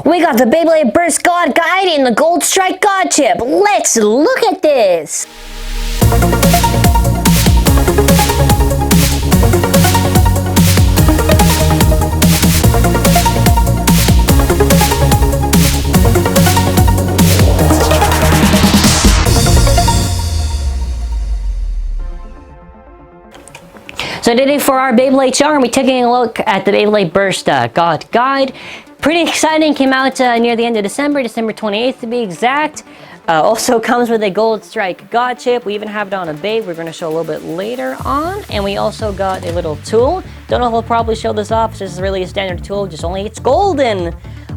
We got the Beyblade Burst God Guide and the Gold Strike God Chip. Let's look at this. So today for our Beyblade show, we're going to be taking a look at the Beyblade Burst God Guide. Pretty exciting, came out near the end of December 28th to be exact. Also comes with a Gold Strike God Chip. We even have it on a Bey, we're going to show a little bit later on. And we also got a little tool. Don't know if we'll probably show this off, this is really a standard tool, just only it's golden.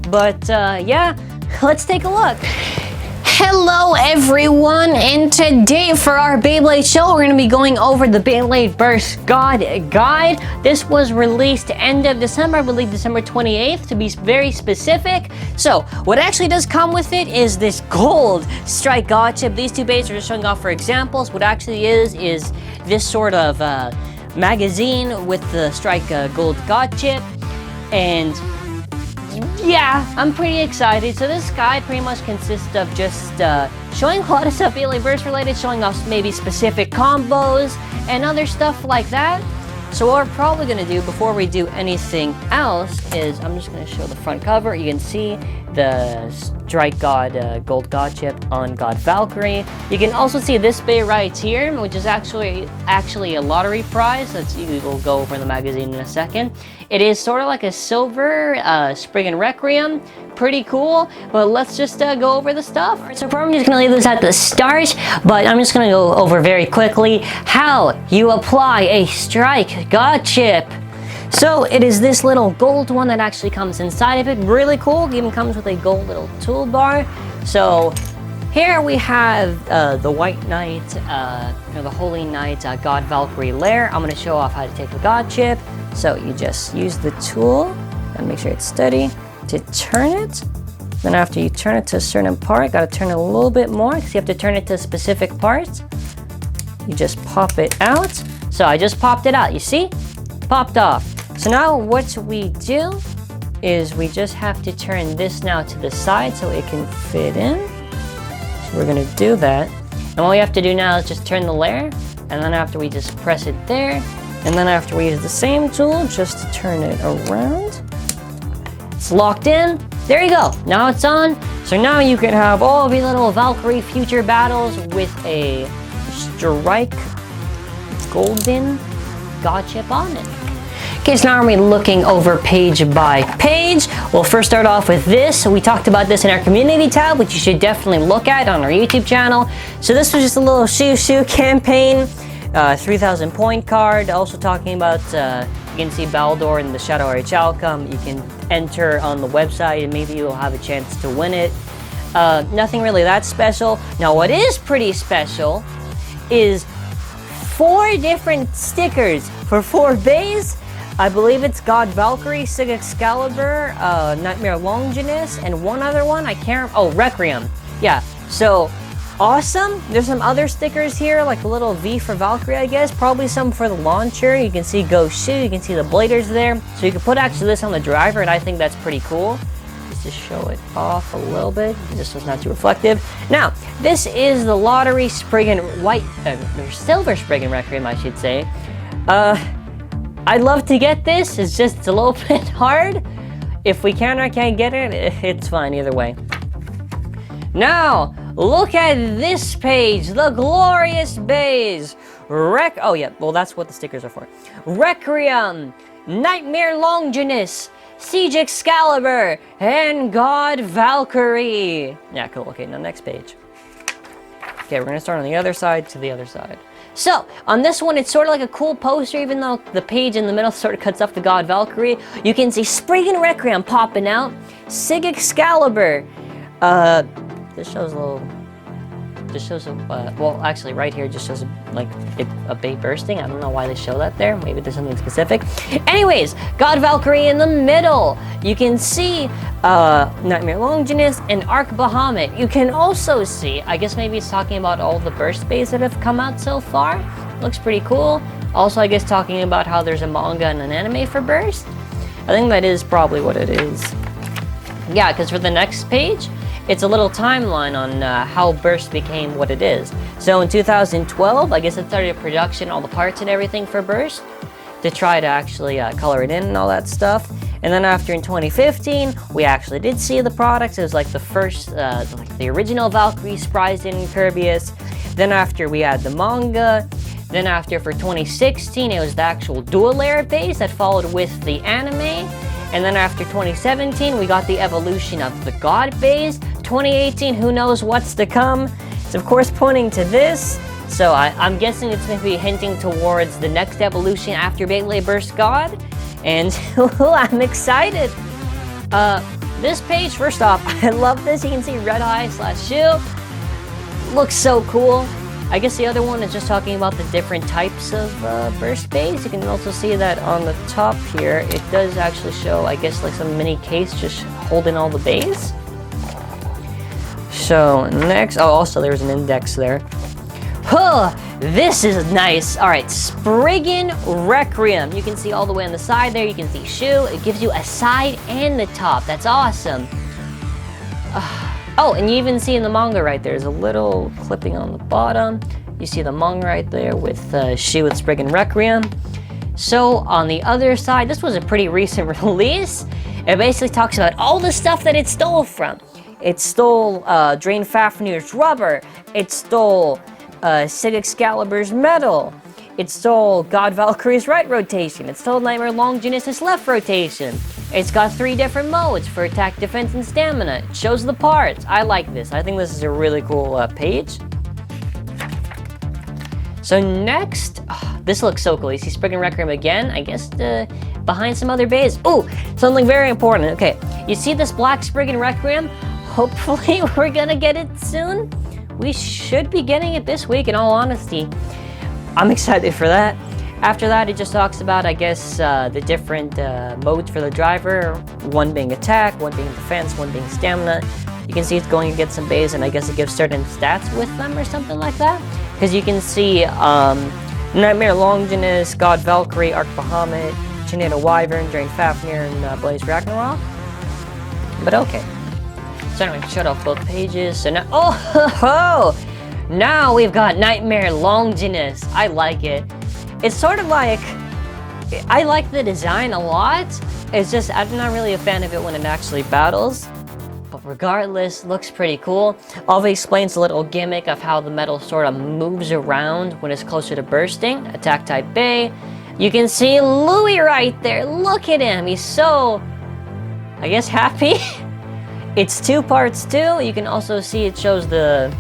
But yeah, let's take a look. Hello everyone, and today for our Beyblade show we're going to be going over the Beyblade Burst God Guide. This was released end of December, I believe December 28th to be very specific. So what actually does come with it is this Gold Strike God Chip. These two bays are just showing off for examples. What actually is this sort of magazine with the Strike Gold God Chip. And yeah, I'm pretty excited. So this guide pretty much consists of just showing a lot of stuff Beyblade Burst related, showing off maybe specific combos and other stuff like that. So what we're probably going to do before we do anything else is I'm just going to show the front cover. You can see the Strike God Gold God Chip on God Valkyrie. You can also see this bay right here, which is actually a lottery prize. That's we'll go over in the magazine in a second. It is sort of like a silver Spriggan Requiem. Pretty cool, but let's just go over the stuff. All right, so I'm just going to leave this at the start, but I'm just going to go over very quickly how you apply a Strike God Chip. So it is this little gold one that actually comes inside of it. Really cool. It even comes with a gold little toolbar. So here we have the White Knight, or the Holy Knight God Valkyrie lair. I'm going to show off how to take the God Chip. So you just use the tool and make sure it's steady to turn it. Then after you turn it to a certain part, got to turn it a little bit more because you have to turn it to a specific part. You just pop it out. So I just popped it out. You see? Popped off. So now what we do is we just have to turn this now to the side so it can fit in. So we're going to do that. And what we have to do now is just turn the layer. And then after we just press it there. And then after we use the same tool just to turn it around. It's locked in. There you go. Now it's on. So now you can have all of your little Valkyrie future battles with a Strike Golden God Chip on it. Okay, so now we're looking over page by page. We'll first start off with this. So we talked about this in our community tab, which you should definitely look at on our YouTube channel. So this was just a little shoo campaign, 3,000 point card. Also talking about, you can see Baldor and the Shadow RH outcome. You can enter on the website and maybe you'll have a chance to win it. Nothing really that special. Now what is pretty special is 4 different stickers for 4 bays. I believe it's God Valkyrie, Sig Excalibur, Nightmare Longinus, and one other one, I can't, oh, Requiem. Yeah, so awesome. There's some other stickers here, like a little V for Valkyrie, I guess. Probably some for the launcher. You can see Go Shoot, you can see the bladers there. So you can put actually this on the driver, and I think that's pretty cool. Just to show it off a little bit, just so it's not too reflective. Now, this is the Lottery Spriggan White, Silver Spriggan Requiem, I should say. I'd love to get this, it's just a little bit hard. If we can or can't get it, it's fine either way. Now, look at this page, the glorious bays. Oh yeah, well that's what the stickers are for. Requiem, Nightmare Longinus, Siege Excalibur, and God Valkyrie. Yeah, cool, okay, now next page. Okay, we're gonna start on the other side to the other side. So, on this one, it's sort of like a cool poster, even though the page in the middle sort of cuts off the God Valkyrie. You can see Spriggan Requiem popping out, Sig Excalibur. This shows a little, well, actually, right here just shows like a Bey bursting. I don't know why they show that there. Maybe there's something specific. Anyways, God Valkyrie in the middle. You can see Nightmare Longinus and Arc Bahamut. You can also see, I guess maybe it's talking about all the burst bays that have come out so far. Looks pretty cool. Also, I guess talking about how there's a manga and an anime for Burst. I think that is probably what it is. Yeah, because for the next page, it's a little timeline on how Burst became what it is. So in 2012, I guess it started production, all the parts and everything for Burst, to try to actually color it in and all that stuff. And then after in 2015, we actually did see the products. It was like the first, like the original Valkyrie Surprised in Kirbyus. Then after we had the manga. Then after for 2016, it was the actual dual layer base that followed with the anime. And then after 2017, we got the evolution of the God base. 2018, who knows what's to come. It's of course pointing to this. So I'm guessing it's going to be hinting towards the next evolution after Beyblade Burst God. And I'm excited. This page, first off, I love this. You can see Red Eye / Shield. Looks so cool. I guess the other one is just talking about the different types of burst bays. You can also see that on the top here, it does actually show, I guess, like some mini case just holding all the bays. So next, oh, also there's an index there. Huh, this is nice. All right, Spriggan Requiem. You can see all the way on the side there. You can see shoe. It gives you a side and the top. That's awesome. Oh, and you even see in the manga right there, there's a little clipping on the bottom. You see the manga right there with shoe with Spriggan Requiem. So on the other side, this was a pretty recent release. It basically talks about all the stuff that it stole from. It stole Drain Fafnir's rubber. It stole Sig Excalibur's metal. It stole God Valkyrie's right rotation. It stole Nightmare Longinus' left rotation. It's got 3 different modes for attack, defense, and stamina. It shows the parts. I like this. I think this is a really cool page. So next, this looks so cool. You see Spriggan Requiem again, I guess behind some other bays. Oh, something very important. Okay, you see this black Spriggan Requiem? Hopefully we're gonna get it soon. We should be getting it this week, in all honesty. I'm excited for that. After that, it just talks about, I guess, the different modes for the driver. One being attack, one being defense, one being stamina. You can see it's going to get some bays, and I guess it gives certain stats with them or something like that. Because you can see Nightmare Longinus, God Valkyrie, Arc Bahamut, Tornado Wyvern, Drain Fafnir, and Blaze Ragnarok. But okay. So anyway, shut off both pages. So now, oh, now we've got Nightmare Longinus. I like it. It's sort of like, I like the design a lot. It's just, I'm not really a fan of it when it actually battles. But regardless, looks pretty cool. Also explains a little gimmick of how the metal sort of moves around when it's closer to bursting. Attack type Bey. You can see Louis right there. Look at him. He's so, I guess, happy. It's 2 parts too. You can also see it shows the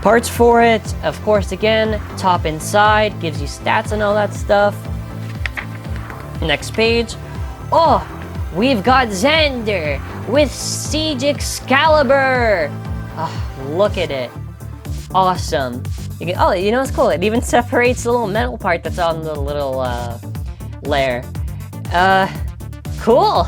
parts for it. Of course, again, top and side gives you stats and all that stuff. Next page. Oh, we've got Xander with Siege Excalibur. Oh, look at it. Awesome. You can, oh, you know what's cool? It even separates the little metal part that's on the little layer. Cool.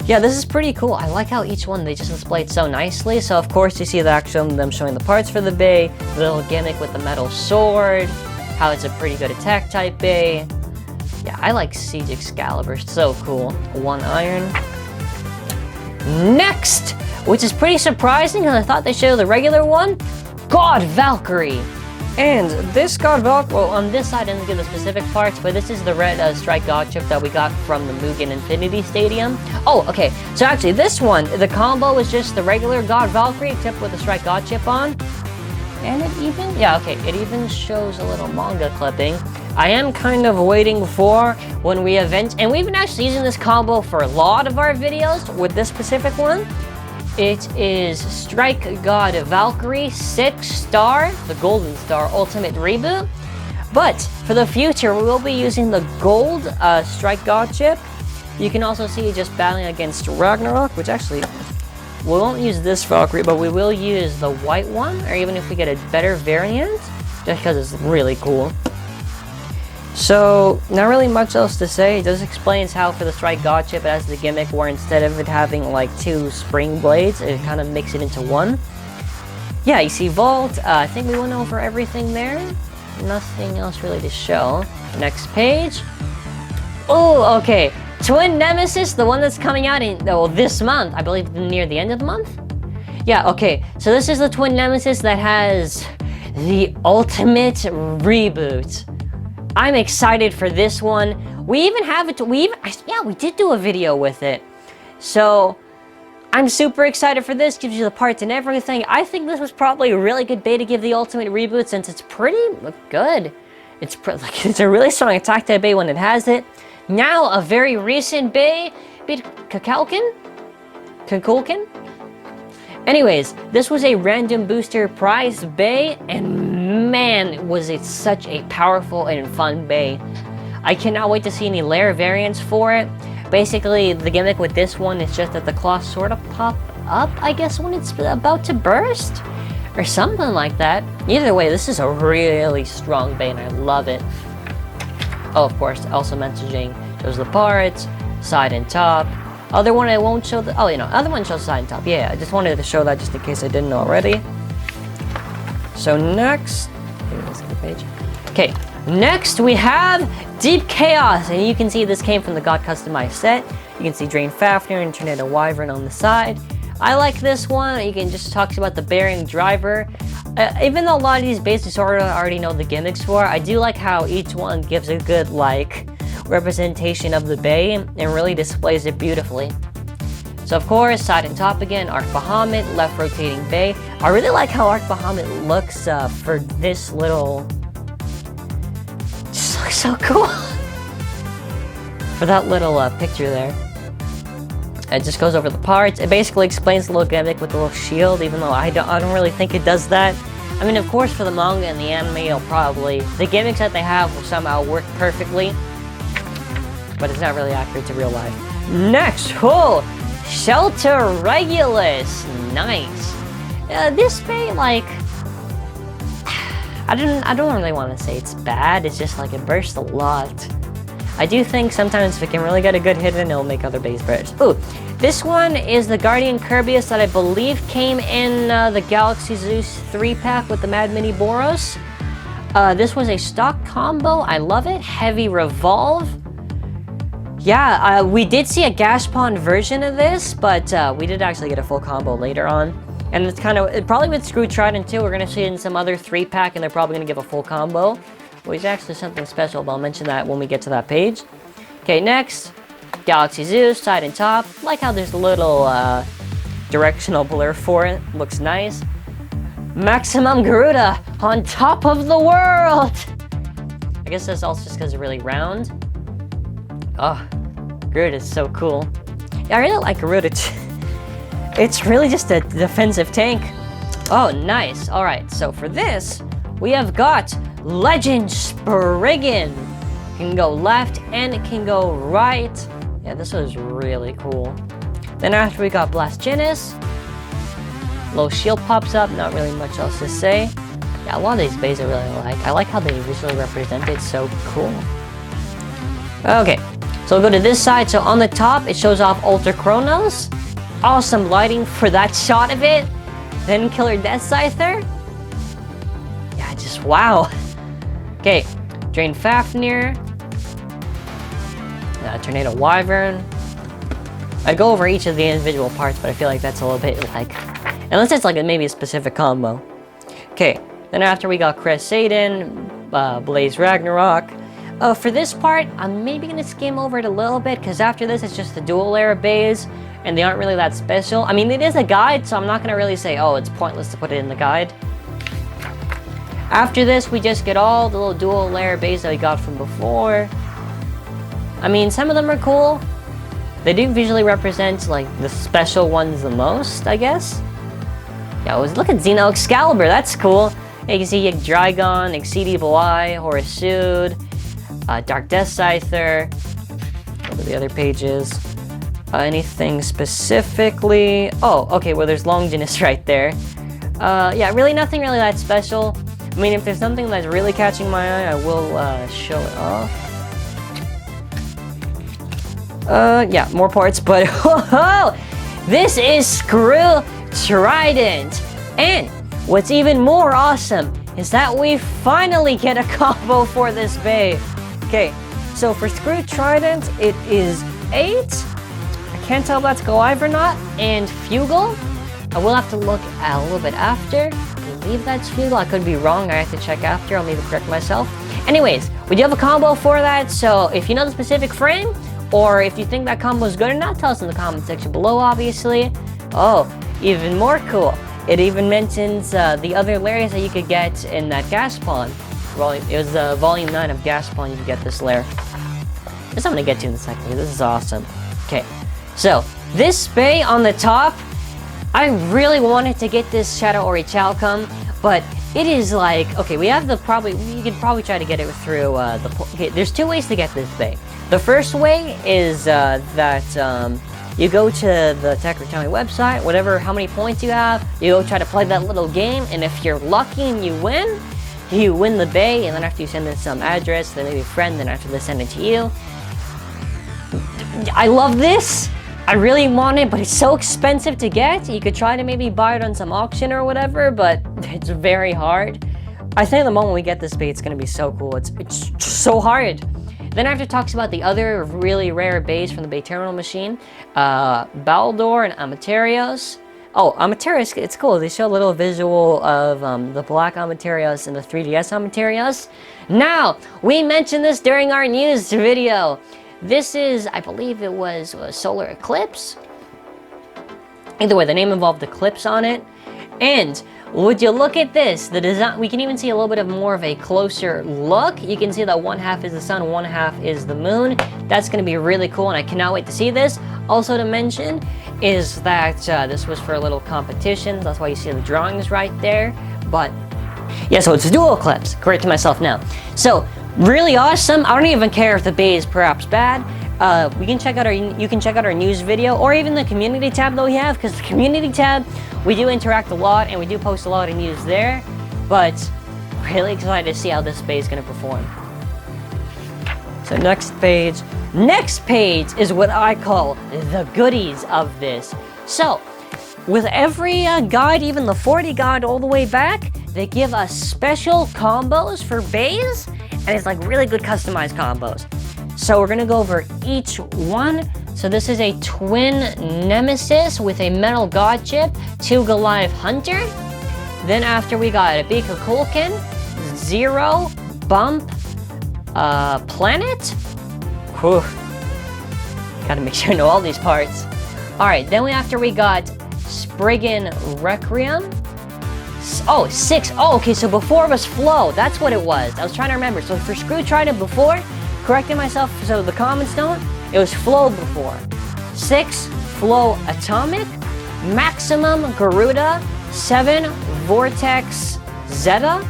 Yeah, this is pretty cool. I like how each one, they just display it so nicely. So of course you see the actual, them showing the parts for the Bey, the little gimmick with the metal sword, how it's a pretty good attack type Bey. Yeah, I like Siege Excalibur, so cool. 1 iron. Next, which is pretty surprising because I thought they showed the regular one, God Valkyrie. And this God Valkyrie, well, on this side I didn't give the specific parts, but this is the red Strike God chip that we got from the Mugen Infinity Stadium. Oh, okay, so actually this one, the combo is just the regular God Valkyrie except with the Strike God chip on. And it even, yeah, okay, it even shows a little manga clipping. I am kind of waiting for when we event, and we've been actually using this combo for a lot of our videos with this specific one. It is Strike God Valkyrie 6-star, the Golden Star Ultimate Reboot. But for the future, we will be using the gold Strike God chip. You can also see it just battling against Ragnarok, which actually, we won't use this Valkyrie, but we will use the white one, or even if we get a better variant, just because it's really cool. So, not really much else to say. It just explains how for the Strike God chip it has the gimmick where instead of it having like 2 spring blades, it kind of makes it into 1. Yeah, you see Vault. I think we went over everything there. Nothing else really to show. Next page. Oh, okay. Twin Nemesis, the one that's coming out in this month, I believe near the end of the month? Yeah, okay, so this is the Twin Nemesis that has the ultimate reboot. I'm excited for this one. We even have it, we did do a video with it. So, I'm super excited for this, gives you the parts and everything. I think this was probably a really good Bey to give the ultimate reboot since it's pretty good. It's a really strong attack type Bey when it has it. Now, a very recent Bey, Kakulkin? Anyways, this was a random booster prize Bey, and man, was it such a powerful and fun Bey. I cannot wait to see any Rare variants for it. Basically, the gimmick with this one is just that the claws sort of pop up, I guess, when it's about to burst? Or something like that. Either way, this is a really strong Bey, and I love it. Oh, of course, also messaging shows the parts, side and top. Other one I won't show the, other one shows side and top. Yeah, I just wanted to show that just in case I didn't already. So next, let's get the page. Okay, next we have Deep Chaos, and you can see this came from the God Customized set. You can see Drain Fafnir and Tornado Wyvern on the side. I like this one. You can just talk about the bearing driver. Even though a lot of these Beys you sort of already know the gimmicks for, I do like how each one gives a good representation of the Bey and really displays it beautifully. So of course, side and top again, Arc Bahamut, left rotating Bey. I really like how Arc Bahamut looks for this little. Just looks so cool for that little picture there. It just goes over the parts. It basically explains the little gimmick with the little shield, even though I don't really think it does that. I mean, of course, for the manga and the anime, it'll probably, the gimmicks that they have will somehow work perfectly, but it's not really accurate to real life. Next, Shelter Regulus. Nice. This Bey, I don't really want to say it's bad. It's just it bursts a lot. I do think sometimes if it can really get a good hit in, it'll make other Beys burst. Ooh, this one is the Guardian Kirbyus that I believe came in the Galaxy Zeus 3-pack with the Mad Mini Boros. This was a stock combo. I love it. Heavy Revolve. Yeah, we did see a Gashpon version of this, but we did actually get a full combo later on. And it's probably with Screw Trident too, we're going to see it in some other 3-pack, and they're probably going to give a full combo. Which is actually something special, but I'll mention that when we get to that page. Okay, next, Galaxy Zeus, side and top. Like how there's a little directional blur for it. Looks nice. Maximum Garuda on top of the world! I guess that's also just because it's really round. Oh, Garuda is so cool. Yeah, I really like Garuda. It's really just a defensive tank. Oh, nice. Alright, so for this, we have got Legend Spriggan. Can go left and it can go right. Yeah, this was really cool. Then after we got Blast Genis. Low shield pops up, not really much else to say. Yeah, a lot of these Beys I really like. I like how they visually represent it, so cool. Okay, so we'll go to this side. So on the top, it shows off Ultra Chronos. Awesome lighting for that shot of it. Then Killer Death Scyther. Yeah, just wow. Okay, Drain Fafnir, Tornado Wyvern. I'd go over each of the individual parts, but I feel like that's a little bit unless it's maybe a specific combo. Okay, then after we got Crusaden, Blaze Ragnarok. For this part, I'm maybe gonna skim over it a little bit, because after this it's just the dual era Beys, and they aren't really that special. I mean, it is a guide, so I'm not gonna really say, oh, it's pointless to put it in the guide. After this, we just get all the little dual layer Beys that we got from before. I mean, some of them are cool. They do visually represent, the special ones the most, I guess. Yeah, look at Xeno Excalibur, that's cool. Yeah, you can see Dragon, Exceedable Eye, Horisude, Dark Death Scyther. What are the other pages? Anything specifically? Oh, okay, well, there's Longinus right there. Yeah, really nothing really that special. I mean, if there's something that's really catching my eye, I will show it off. Yeah, more parts, but this is Screw Trident. And what's even more awesome is that we finally get a combo for this Bey. Okay, so for Screw Trident, it is 8. I can't tell if that's Golive or not. And Fugle. I will have to look a little bit after. I believe that's Fugle. I could be wrong. I have to check after. I'll maybe correct myself. Anyways, we do have a combo for that. So if you know the specific frame, or if you think that combo is good or not, tell us in the comment section below, obviously. Oh, even more cool. It even mentions the other layers that you could get in that gas pond. It was volume 9 of gas pond. You could get this layer. This I'm gonna get to in a second. This is awesome. Okay, so this Bey on the top, I really wanted to get this Shadow Ori Chalcom, but it is like, okay, we have you could probably try to get it through okay, there's 2 ways to get this Bey. The first way is that you go to the Takara Tomy website, how many points you have, you go try to play that little game, and if you're lucky and you win the Bey, and then after you send in some address, then maybe a friend, then after they send it to you. I love this! I really want it, but it's so expensive to get. You could try to maybe buy it on some auction or whatever, but it's very hard. I think the moment we get this Bey, it's gonna be so cool. It's so hard. Then after it talks about the other really rare Beys from the Bey Terminal machine, Baldor and Amaterios. Oh, Amaterios, it's cool. They show a little visual of the black Amaterios and the 3DS Amaterios. Now, we mentioned this during our news video. This is, I believe it was a solar eclipse. Either way, the name involved eclipse on it. And would you look at this? The design, we can even see a little bit of more of a closer look. You can see that 1/2 is the sun, 1/2 is the moon. That's going to be really cool, and I cannot wait to see this. Also to mention is that this was for a little competition. That's why you see the drawings right there. But yeah, so it's a dual eclipse. Correct to myself now. So really awesome. I don't even care if the Bey is perhaps bad. You can check out our news video, or even the community tab that we have, because the community tab, we do interact a lot and we do post a lot of news there. But really excited to see how this Bey is going to perform. So next page is what I call the goodies of this. So with every guide, even the 40 guide all the way back, they give us special combos for Beys, and it's like really good customized combos. So we're gonna go over each one. So this is a twin Nemesis with a metal god chip, 2 Goliath Hunter. Then after we got a Beaker Kulkin, 0 Bump Planet. Whew. Gotta make sure I know all these parts. Alright, then after we got Spriggan Requiem. Oh, 6. Oh, okay, so before it was Flow. That's what it was. I was trying to remember. So for Screw tried it before, correcting myself so the comments don't, it was Flow before. 6, Flow Atomic. Maximum Garuda. 7, Vortex Zeta.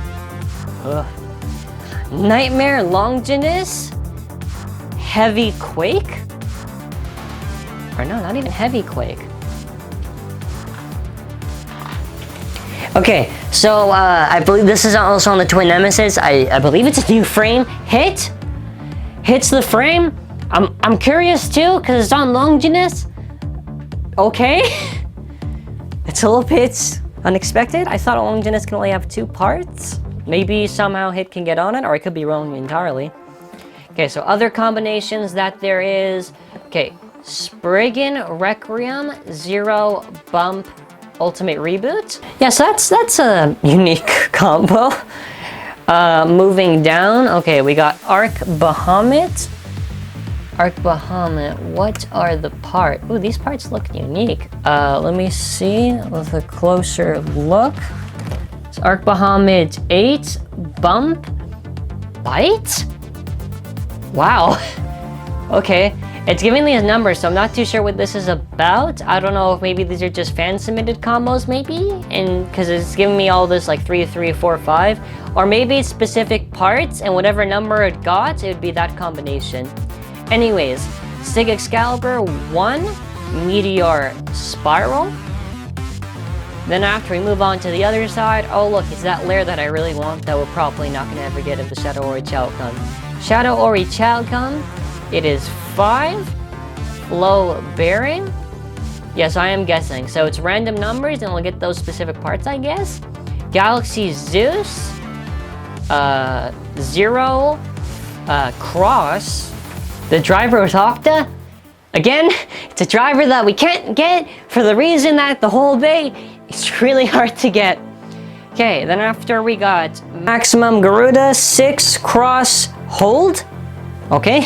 Ugh. Nightmare Longinus. Heavy Quake. Or no, not even Heavy Quake. Okay, so I believe this is also on the Twin Nemesis. I believe it's a new frame. Hits the frame. I'm curious too, because it's on Longinus. Okay. It's a little bit unexpected. I thought Longinus can only have 2 parts. Maybe somehow Hit can get on it, or I could be wrong entirely. Okay, so other combinations that there is. Okay, Spriggan Requiem, 0 Bump Ultimate Reboot. Yeah, so that's a unique combo. Moving down, okay, we got Arc Bahamut. Arc Bahamut, what are the parts? Ooh, these parts look unique. Let me see with a closer look. It's Arc Bahamut 8, Bump, Bite? Wow. Okay. It's giving these numbers, so I'm not too sure what this is about. I don't know if maybe these are just fan-submitted combos, maybe? And because it's giving me all this, like 3, 3, 4, 5. Or maybe it's specific parts, and whatever number it got, it would be that combination. Anyways, Sig Excalibur 1, Meteor Spiral. Then after we move on to the other side, oh look, it's that layer that I really want that we're probably not going to ever get of the Shadow Ori Chalcom. Shadow Ori Chalcom, it is 5, Flow Bearing. Yes, I am guessing. So it's random numbers and we'll get those specific parts, I guess. Galaxy Zeus, 0, Cross, the driver with Octa. Again, it's a driver that we can't get for the reason that the whole Bey is really hard to get. Okay, then after we got Maximum Garuda 6 Cross Hold. Okay.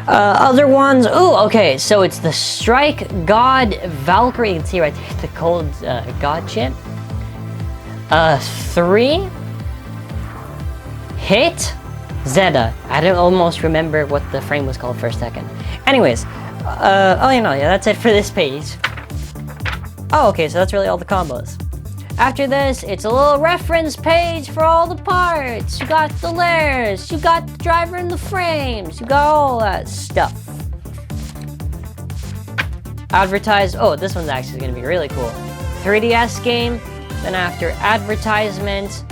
Other ones, okay, so it's the Strike God Valkyrie. You can see right there, the cold God chip. 3 Hit Zeta. I don't almost remember what the frame was called for a second. Anyways, that's it for this page. Oh, okay, so that's really all the combos. After this, it's a little reference page for all the parts. You got the layers, you got the driver and the frames, you got all that stuff. Advertise, this one's actually gonna be really cool. 3DS game, then after advertisement,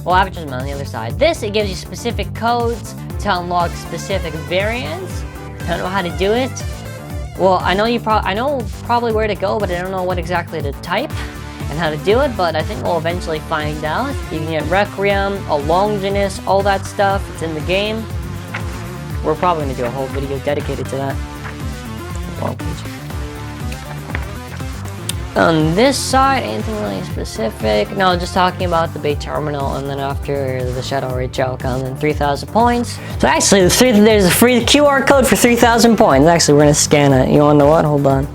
advertisement on the other side. This, it gives you specific codes to unlock specific variants. Don't know how to do it. Well, I know probably where to go, but I don't know what exactly to type and how to do it, but I think we'll eventually find out. You can get Requiem, a Longinus, all that stuff. It's in the game. We're probably gonna do a whole video dedicated to that. Long page. On this side, anything really specific? No, just talking about the Bey terminal, and then after the Shadow Ray Chow comes in 3,000 points. So actually, there's a free QR code for 3,000 points. Actually, we're gonna scan it. You wanna know what? Hold on.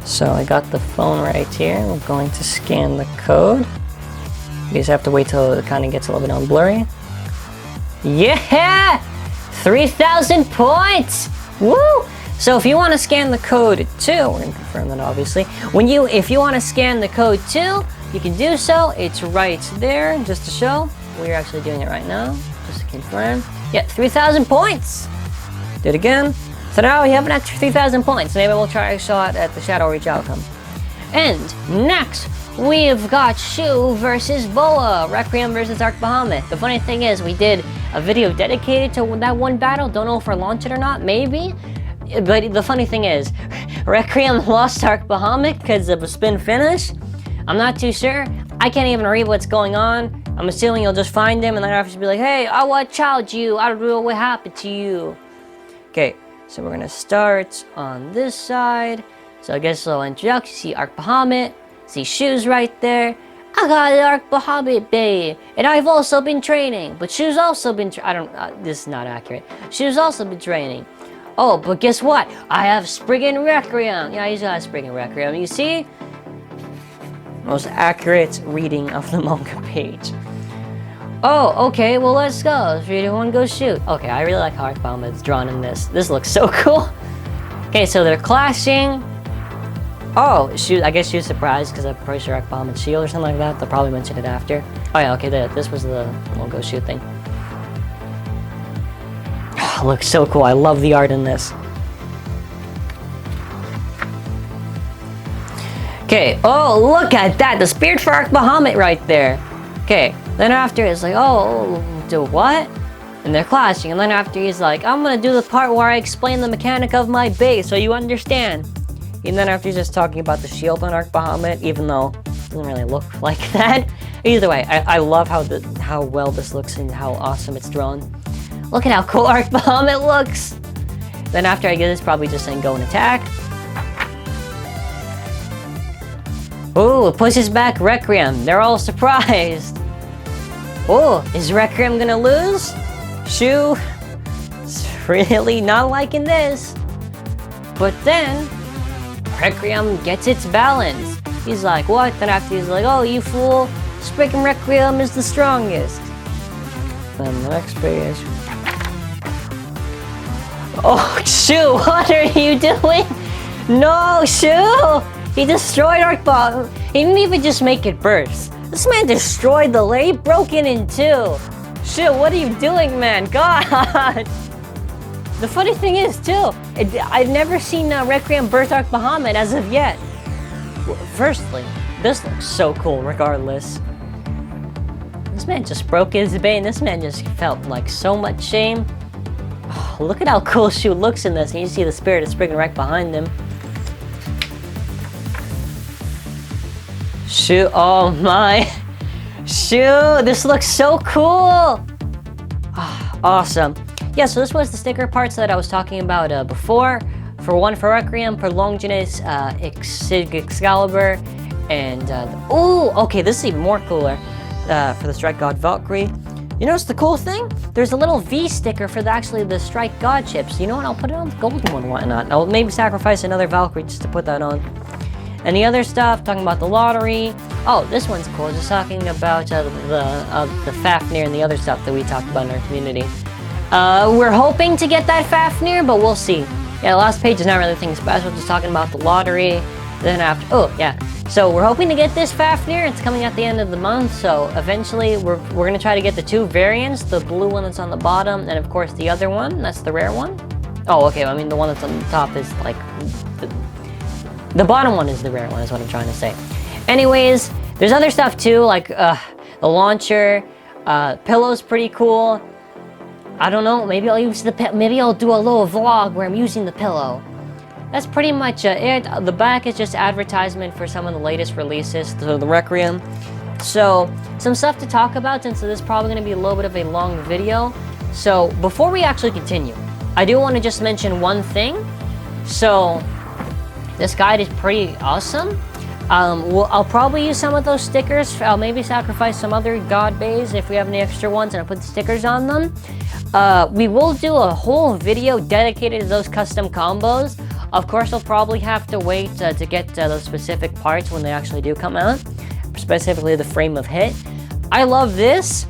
So I got the phone right here. We're going to scan the code. You just have to wait till it kind of gets a little bit on blurry. Yeah! 3,000 points! Woo! So if you want to scan the code too, we're going to confirm that obviously. If you want to scan the code too, you can do so. It's right there, just to show. We're actually doing it right now, just to confirm. Yeah, 3,000 points! Do it again. So now we have an extra 3,000 points. Maybe we'll try a shot at the Shadow Reach outcome. And next, we've got Shu versus Boa, Requiem versus Arc Bahamut. The funny thing is, we did a video dedicated to that one battle. Don't know if we're launching it or not, maybe. But the funny thing is, Requiem lost Arc Bahamut because of a spin finish. I'm not too sure. I can't even read what's going on. I'm assuming you'll just find him and then have to be like, hey, I watch out you. I don't know what happened to you. Okay, so we're gonna start on this side. So I guess a little introduction. See Arc Bahamut. See Shu's right there. I got Arc Bahamut, babe. And I've also been training. But Shu's also been this is not accurate. Shu's also been training. Oh, but guess what? I have Spriggan Requiem. Yeah, he's got Spriggan Requiem. You see? Most accurate reading of the manga page. Oh, okay, well let's go. 3, 2, 1, go shoot. Okay, I really like how Arc Bahamut's drawn in this. This looks so cool. Okay, so they're clashing. Oh, shoot, I guess she was surprised because I'm pretty sure Arc Bahamut's shield or something like that. They'll probably mention it after. Oh yeah, okay, this was the we'll go shoot thing. Looks so cool. I love the art in this. Okay. Oh, look at that. The spirit for Arc Bahamut right there. Okay. Then after it's like, oh, do what? And they're clashing. And then after he's like, I'm gonna do the part where I explain the mechanic of my base so you understand. And then after he's just talking about the shield on Arc Bahamut, even though it doesn't really look like that. Either way, I love how well this looks and how awesome it's drawn. Look at how cool Arc Bahamut looks! Then after I get this, probably just saying go and attack. Ooh, it pushes back Requiem. They're all surprised. Oh, is Requiem gonna lose? Shu is really not liking this. But then, Requiem gets its balance. He's like, what? Then after he's like, oh, you fool. Spriggan Requiem is the strongest. Then the next page. Oh, Shu, what are you doing? No, Shu! He destroyed Arc Bahamut. He didn't even just make it burst. This man destroyed the lay, broke it in two. Shu, what are you doing, man? God! The funny thing is, too, I've never seen Requiem burst Arc Bahamut as of yet. Firstly, this looks so cool regardless. This man just broke his bane. This man just felt like so much shame. Oh, look at how cool Shu looks in this, and you see the spirit of Spriggan Req behind him. Shu, oh my. Shu, this looks so cool. Oh, awesome. Yeah, so this was the sticker parts that I was talking about before. For one for Requiem, for Longinus, Excalibur, and oh, okay, this is even more cooler. For the Strike God Valkyrie. You notice the cool thing? There's a little V sticker for actually the Strike God chips. You know what? I'll put it on the golden one. Why not? I'll maybe sacrifice another Valkyrie just to put that on. And the other stuff, talking about the lottery. Oh, this one's cool. Just talking about the Fafnir and the other stuff that we talked about in our community. We're hoping to get that Fafnir, but we'll see. Yeah, the last page is not really anything special. Just talking about the lottery. Then after, oh yeah. So we're hoping to get this Fafnir. It's coming at the end of the month. So eventually we're gonna try to get the two variants, the blue one that's on the bottom, and of course the other one, that's the rare one. Oh, okay, I mean the one that's on the top is like, the bottom one is the rare one is what I'm trying to say. Anyways, there's other stuff too, like the launcher, pillow's pretty cool. I don't know, maybe I'll use maybe I'll do a little vlog where I'm using the pillow. That's pretty much it. The back is just advertisement for some of the latest releases, the Requiem. So, some stuff to talk about since this is probably going to be a little bit of a long video. So, before we actually continue, I do want to just mention one thing. So, this guide is pretty awesome. I'll probably use some of those stickers. I'll maybe sacrifice some other God Bays if we have any extra ones and I'll put the stickers on them. We will do a whole video dedicated to those custom combos. Of course, I'll probably have to wait to get those specific parts when they actually do come out, specifically the frame of hit. I love this,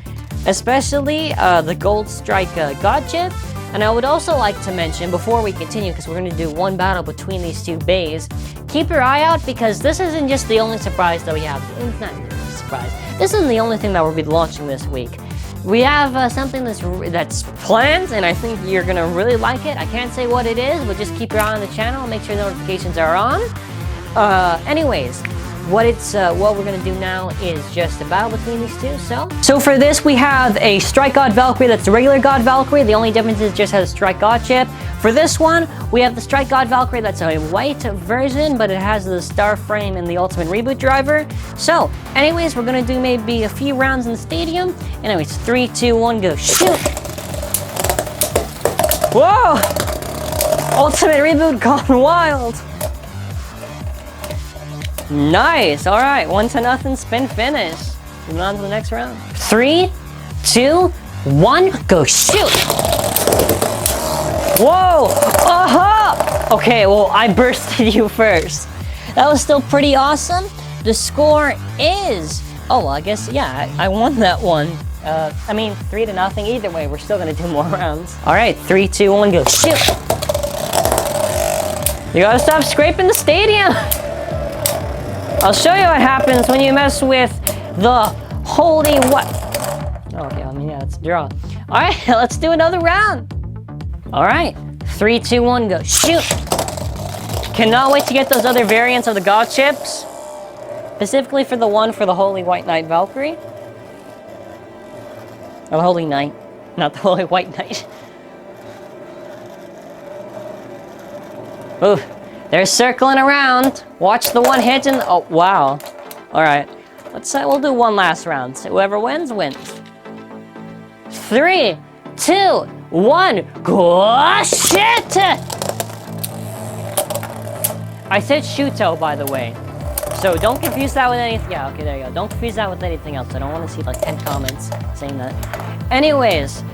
especially the Gold Strike God chip. And I would also like to mention, before we continue, because we're going to do one battle between these two bays, keep your eye out because this isn't just the only surprise that we have. It's not a surprise. This isn't the only thing that we'll be launching this week. We have something that's planned, and I think you're gonna really like it. I can't say what it is, but just keep your eye on the channel and make sure notifications are on. Anyways, what we're gonna do now is just a battle between these two. So for this, we have a Strike God Valkyrie that's the regular God Valkyrie. The only difference is it just has a Strike God chip. For this one, we have the Strike God Valkyrie that's a white version, but it has the star frame and the ultimate reboot driver. So, anyways, we're gonna do maybe a few rounds in the stadium. Anyways, 3, 2, 1, go, shoot! Whoa! Ultimate reboot gone wild! Nice, all right, 1-0, spin finish. Moving on to the next round. 3, 2, 1, go, shoot! Whoa! Aha! Okay, well, I bursted you first. That was still pretty awesome. The score is... Oh, well, I guess, yeah, I won that one. I mean, 3-0. Either way, we're still gonna do more rounds. All right, 3, 2, 1, go. Shoot! You gotta stop scraping the stadium. I'll show you what happens when you mess with the holy what? Okay, I mean, yeah, it's a draw. All right, let's do another round. All right, 3, 2, 1, go. Shoot! Cannot wait to get those other variants of the God chips. Specifically for the one for the Holy White Knight Valkyrie. Or the Holy Knight, not the Holy White Knight. Ooh, they're circling around. Watch the one hit and, oh, wow. All right, we'll do one last round. So whoever wins, wins. 3, 2, 1, go, shit! I said Shuto, by the way. So don't confuse that with anything. Yeah, okay, there you go. Don't confuse that with anything else. I don't want to see like 10 comments saying that. Anyways,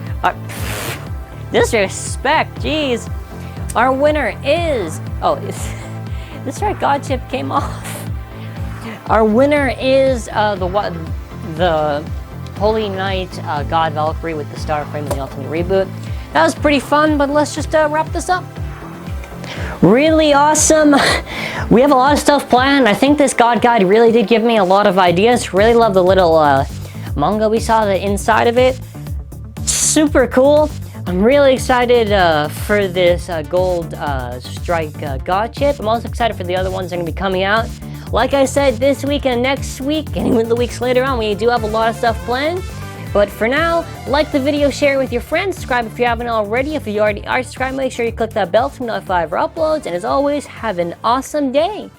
disrespect, jeez. Our winner is, oh, this right, God chip came off. Our winner is the Holy Knight God Valkyrie with the star frame and the ultimate reboot. That was pretty fun, but let's just wrap this up. Really awesome. We have a lot of stuff planned. I think this God Guide really did give me a lot of ideas. Really love the little manga we saw, the inside of it. Super cool. I'm really excited for this Gold Strike God chip. I'm also excited for the other ones that are going to be coming out. Like I said, this week and next week, and even the weeks later on, we do have a lot of stuff planned. But for now, like the video, share it with your friends, subscribe if you haven't already. If you already are subscribed, make sure you click that bell to be notified for uploads. And as always, have an awesome day.